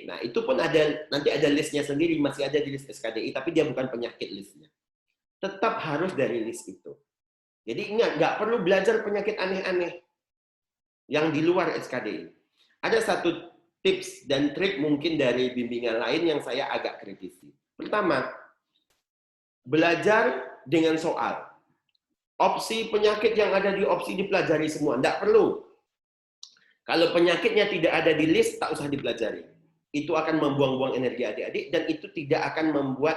Nah, itu pun ada, nanti ada listnya sendiri, masih ada di list SKDI, tapi dia bukan penyakit listnya. Tetap harus dari list itu. Jadi ingat, nggak perlu belajar penyakit aneh-aneh yang di luar SKDI. Ada satu tips dan trik mungkin dari bimbingan lain yang saya agak kritisi. Pertama, belajar dengan soal. Opsi penyakit yang ada di opsi dipelajari semua, nggak perlu. Kalau penyakitnya tidak ada di list, tak usah dipelajari. Itu akan membuang-buang energi adik-adik, dan itu tidak akan membuat,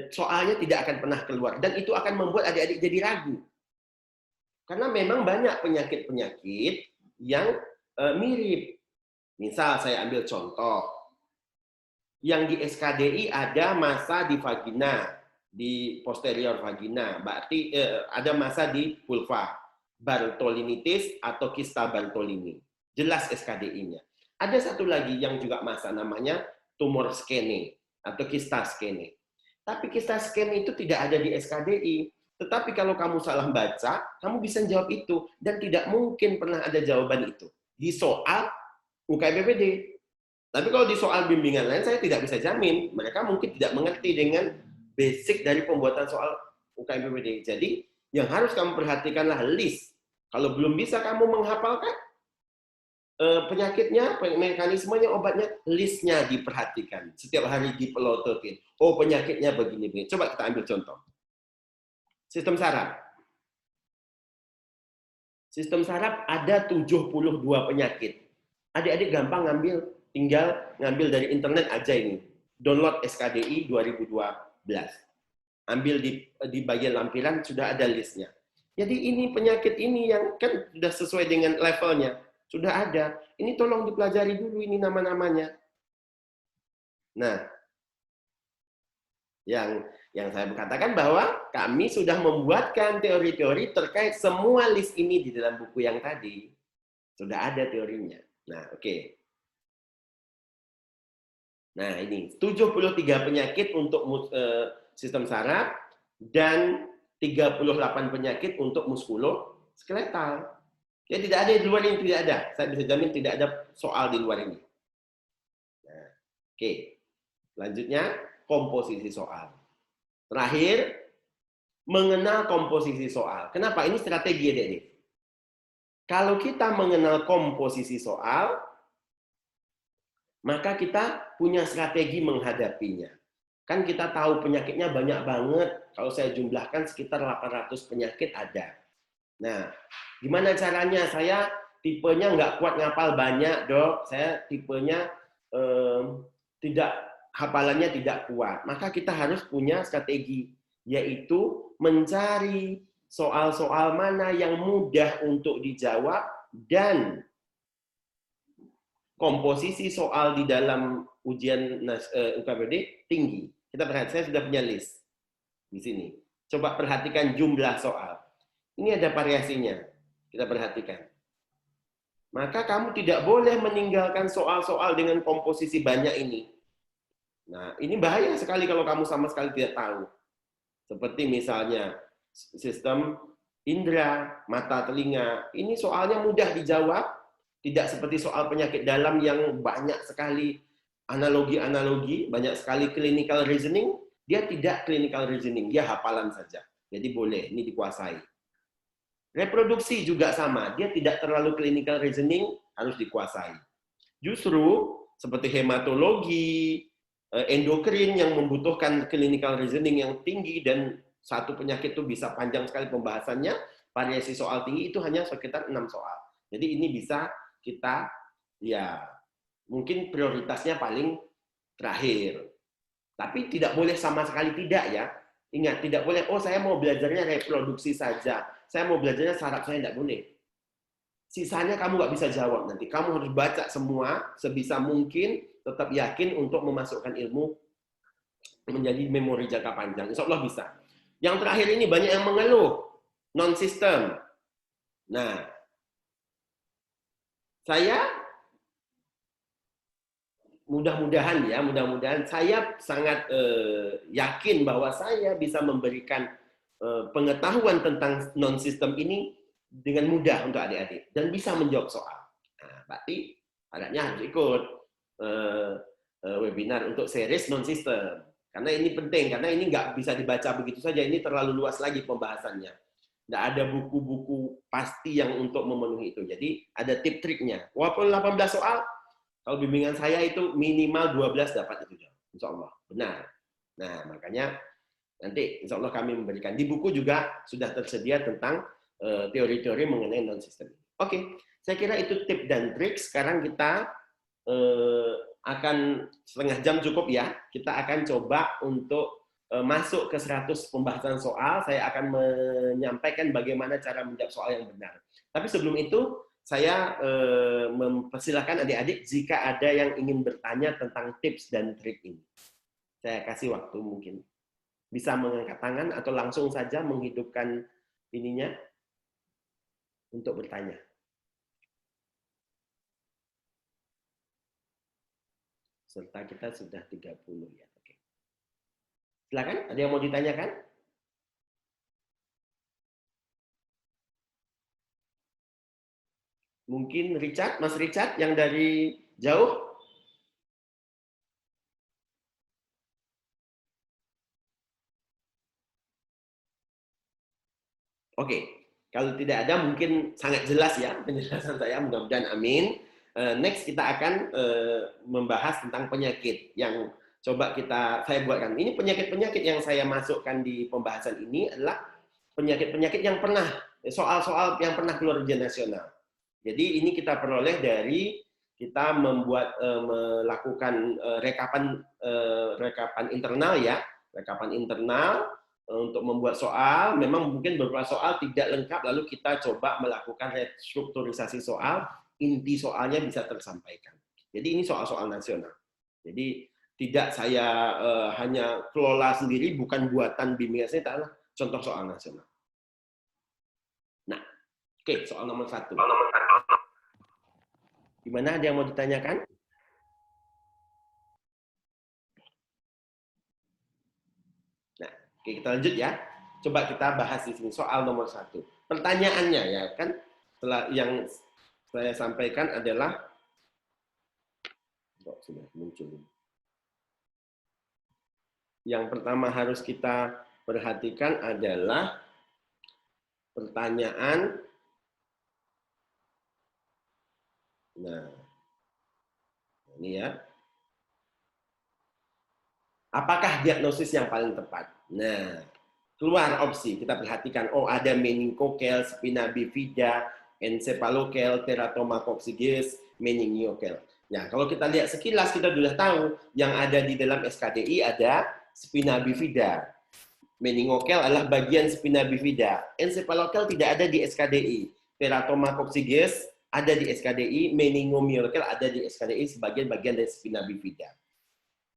soalnya tidak akan pernah keluar. Dan itu akan membuat adik-adik jadi ragu. Karena memang banyak penyakit-penyakit yang mirip. Misal saya ambil contoh, yang di SKDI ada massa di vagina, di posterior vagina, berarti ada massa di vulva, Bartholinitis atau kista Bartholini. Jelas SKDI-nya. Ada satu lagi yang juga massa, namanya tumor skene atau kista skene. Tapi kista skene itu tidak ada di SKDI. Tetapi kalau kamu salah baca, kamu bisa jawab itu. Dan tidak mungkin pernah ada jawaban itu di soal UKBPD. Tapi kalau di soal bimbingan lain, saya tidak bisa jamin. Mereka mungkin tidak mengerti dengan basic dari pembuatan soal UKBPD. Jadi, yang harus kamu perhatikanlah list. Kalau belum bisa kamu menghafalkan penyakitnya, mekanismenya, obatnya, listnya diperhatikan. Setiap hari dipelototin. Oh, penyakitnya begini-begini. Coba kita ambil contoh. Sistem saraf. Sistem saraf ada 72 penyakit. Adik-adik gampang tinggal ngambil dari internet aja ini. Download SKDI 2012. Ambil di bagian lampiran, sudah ada listnya. Jadi ini penyakit ini yang kan sudah sesuai dengan levelnya. Sudah ada. Ini tolong dipelajari dulu ini nama-namanya. Nah, yang saya katakan bahwa kami sudah membuatkan teori-teori terkait semua list ini di dalam buku yang tadi. Sudah ada teorinya. Nah, oke. Nah, ini 73 penyakit untuk sistem saraf dan 38 penyakit untuk muskuloskeletal. Ya, tidak ada di luar ini, tidak ada. Saya bisa jamin tidak ada soal di luar ini. Nah, oke. Selanjutnya, komposisi soal. Terakhir, mengenal komposisi soal. Kenapa? Ini strategi, adik-adik. Kalau kita mengenal komposisi soal, maka kita punya strategi menghadapinya. Kan kita tahu penyakitnya banyak banget. Kalau saya jumlahkan sekitar 800 penyakit ada. Nah, gimana caranya? Saya tipenya nggak kuat ngapal banyak, dok. Saya tipenya hafalannya tidak kuat. Maka kita harus punya strategi, yaitu mencari soal-soal mana yang mudah untuk dijawab dan komposisi soal di dalam ujian UKBPD tinggi. Kita perhatikan, saya sudah punya list di sini. Coba perhatikan jumlah soal. Ini ada variasinya. Kita perhatikan. Maka kamu tidak boleh meninggalkan soal-soal dengan komposisi banyak ini. Nah, ini bahaya sekali kalau kamu sama sekali tidak tahu. Seperti misalnya sistem indera, mata, telinga. Ini soalnya mudah dijawab, tidak seperti soal penyakit dalam yang banyak sekali analogi-analogi, banyak sekali clinical reasoning. Dia tidak clinical reasoning, dia hafalan saja. Jadi boleh, ini dikuasai. Reproduksi juga sama, dia tidak terlalu clinical reasoning, harus dikuasai. Justru seperti hematologi, endokrin yang membutuhkan clinical reasoning yang tinggi dan satu penyakit itu bisa panjang sekali pembahasannya, variasi soal tinggi itu hanya sekitar 6 soal. Jadi ini bisa kita, ya mungkin prioritasnya paling terakhir. Tapi tidak boleh sama sekali tidak ya. Ingat, tidak boleh, oh saya mau belajarnya reproduksi saja. Saya mau belajarnya saraf, saya tidak boleh. Sisanya kamu nggak bisa jawab nanti. Kamu harus baca semua sebisa mungkin, tetap yakin untuk memasukkan ilmu menjadi memori jangka panjang. Insya Allah bisa. Yang terakhir ini banyak yang mengeluh. Non-sistem. Nah, saya mudah-mudahan saya sangat yakin bahwa saya bisa memberikan pengetahuan tentang non-sistem ini dengan mudah untuk adik-adik dan bisa menjawab soal. Nah, berarti syaratnya harus ikut webinar untuk series non-sistem. Karena ini penting, karena ini nggak bisa dibaca begitu saja, ini terlalu luas lagi pembahasannya. Nggak ada buku-buku pasti yang untuk memenuhi itu. Jadi ada tip-triknya. Walaupun 18 soal, kalau bimbingan saya itu minimal 12 dapat itu, insya Allah. Benar. Nah, makanya nanti insya Allah kami memberikan. Di buku juga sudah tersedia tentang teori-teori mengenai non-sistem. Oke, saya kira itu tip dan trik. Sekarang kita akan setengah jam cukup ya. Kita akan coba untuk masuk ke 100 pembahasan soal. Saya akan menyampaikan bagaimana cara menjawab soal yang benar. Tapi sebelum itu, saya mempersilahkan adik-adik jika ada yang ingin bertanya tentang tips dan trik ini. Saya kasih waktu mungkin. Bisa mengangkat tangan atau langsung saja menghidupkan ininya untuk bertanya. Serta kita sudah 30 ya. Oke. Silakan, ada yang mau ditanyakan? Mungkin Richard, Mas Richard yang dari jauh? Oke, kalau tidak ada mungkin sangat jelas ya penjelasan saya, mudah-mudahan amin. Next kita akan membahas tentang penyakit yang coba saya buatkan. Ini penyakit-penyakit yang saya masukkan di pembahasan ini adalah penyakit-penyakit yang pernah, soal-soal yang pernah keluar ujian nasional. Jadi ini kita peroleh dari kita melakukan rekapan internal ya, rekapan internal untuk membuat soal. Memang mungkin beberapa soal tidak lengkap, lalu kita coba melakukan restrukturisasi soal, inti soalnya bisa tersampaikan. Jadi ini soal-soal nasional. Jadi tidak saya hanya kelola sendiri, bukan buatan bimbingan saya, adalah contoh soal nasional. Nah, oke, soal nomor 1. Gimana, ada yang mau ditanyakan? Nah, oke, kita lanjut ya. Coba kita bahas di sini soal nomor 1. Pertanyaannya ya kan, setelah yang saya sampaikan adalah sudah muncul. Yang pertama harus kita perhatikan adalah pertanyaan. Nah, ini ya. Apakah diagnosis yang paling tepat? Nah, keluar opsi. Kita perhatikan, oh ada meningokokel, spina bifida, encepalokel, teratoma coccygeus, meningiokel. Nah, kalau kita lihat sekilas, kita sudah tahu yang ada di dalam SKDI ada spina bifida. Meningokel adalah bagian spina bifida. Encepalokel tidak ada di SKDI. Teratoma coccygeus ada di SKDI. Meningomiokel ada di SKDI sebagian bagian dari spina bifida.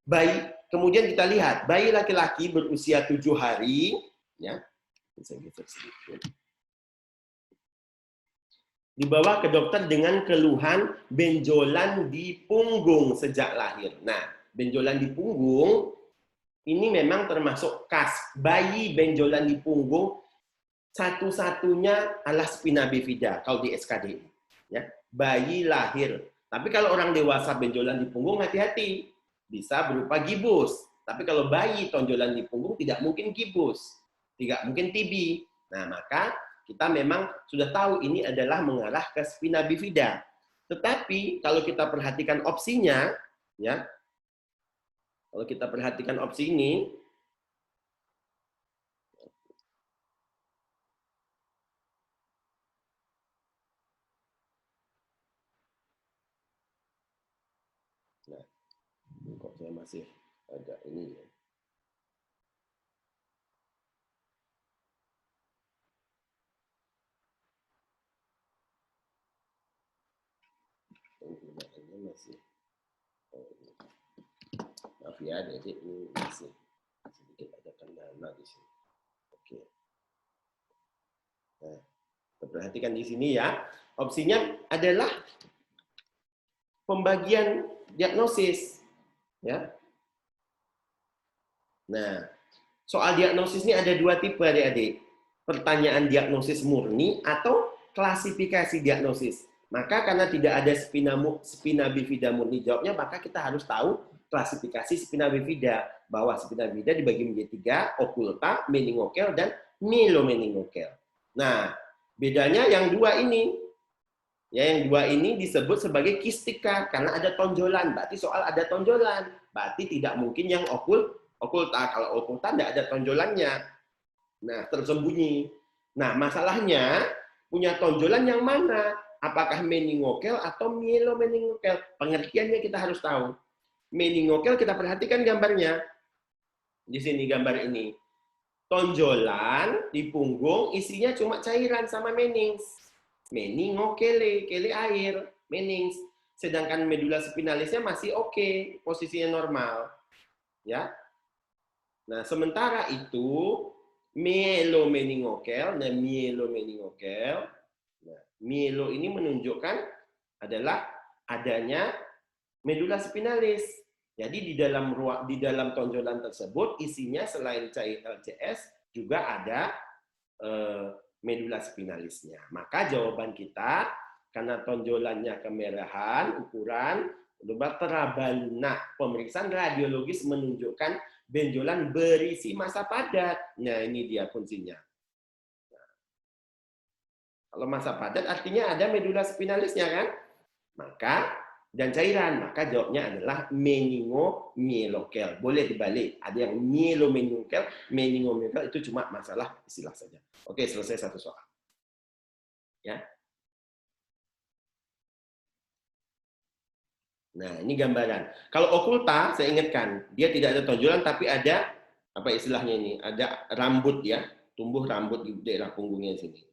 Bayi, kemudian kita lihat, bayi laki-laki berusia 7 hari, ya, dibawa ke dokter dengan keluhan benjolan di punggung sejak lahir. Nah, benjolan di punggung ini memang termasuk khas. Bayi benjolan di punggung satu-satunya adalah spina bifida kalau di SKDI. Ya, bayi lahir. Tapi kalau orang dewasa benjolan di punggung, hati-hati. Bisa berupa gibus. Tapi kalau bayi tonjolan di punggung tidak mungkin gibus. Tidak mungkin TB. Nah, maka kita memang sudah tahu ini adalah mengarah ke spina bifida. Tetapi kalau kita perhatikan opsinya, ya, kalau kita perhatikan opsi ini, nah, kok saya masih agak ini ya. Penggunaannya masih, maaf ya, jadi ini masih sedikit ada kendala di sini. Oke. Nah, kita perhatikan di sini ya. Opsinya adalah pembagian diagnosis, ya. Nah, soal diagnosis ini ada 2 tipe adik-adik. Pertanyaan diagnosis murni atau klasifikasi diagnosis. Maka karena tidak ada spina bifida murni jawabnya, maka kita harus tahu klasifikasi spina bifida, bahwa spina bifida dibagi menjadi 3, okulta, meningokel, dan mielomeningokel. Nah, bedanya yang dua ini. Ya, yang dua ini disebut sebagai kistika karena ada tonjolan. Berarti soal ada tonjolan. Berarti tidak mungkin yang okulta. Kalau okulta tidak ada tonjolannya. Nah, tersembunyi. Nah, masalahnya punya tonjolan yang mana? Apakah meningokel atau mielomeningokel? Pengertiannya kita harus tahu. Meningokel kita perhatikan gambarnya. Di sini gambar ini. Tonjolan di punggung isinya cuma cairan sama menings. Meningokele, kele air, menings. Sedangkan medula spinalisnya masih oke, posisinya normal. Ya. Nah, sementara itu mielomeningokel dan mielomeningokel. Nah, mielo ini menunjukkan adalah adanya medula spinalis. Jadi di dalam tonjolan tersebut isinya selain cair LCS juga ada medula spinalisnya. Maka jawaban kita, karena tonjolannya kemerahan, ukuran, terabalna, pemeriksaan radiologis menunjukkan benjolan berisi massa padat. Nah, ini dia kuncinya. Nah, kalau massa padat artinya ada medula spinalisnya kan? Maka dan cairan, maka jawabnya adalah meningomielokel. Boleh dibalik, ada yang mielomeningokel, meningomielokel itu cuma masalah istilah saja. Oke, selesai satu soal. Ya. Nah, ini gambaran. Kalau okulta, saya ingatkan, dia tidak ada tonjolan, tapi ada apa istilahnya ini? Ada rambut ya, tumbuh rambut di daerah punggungnya sini.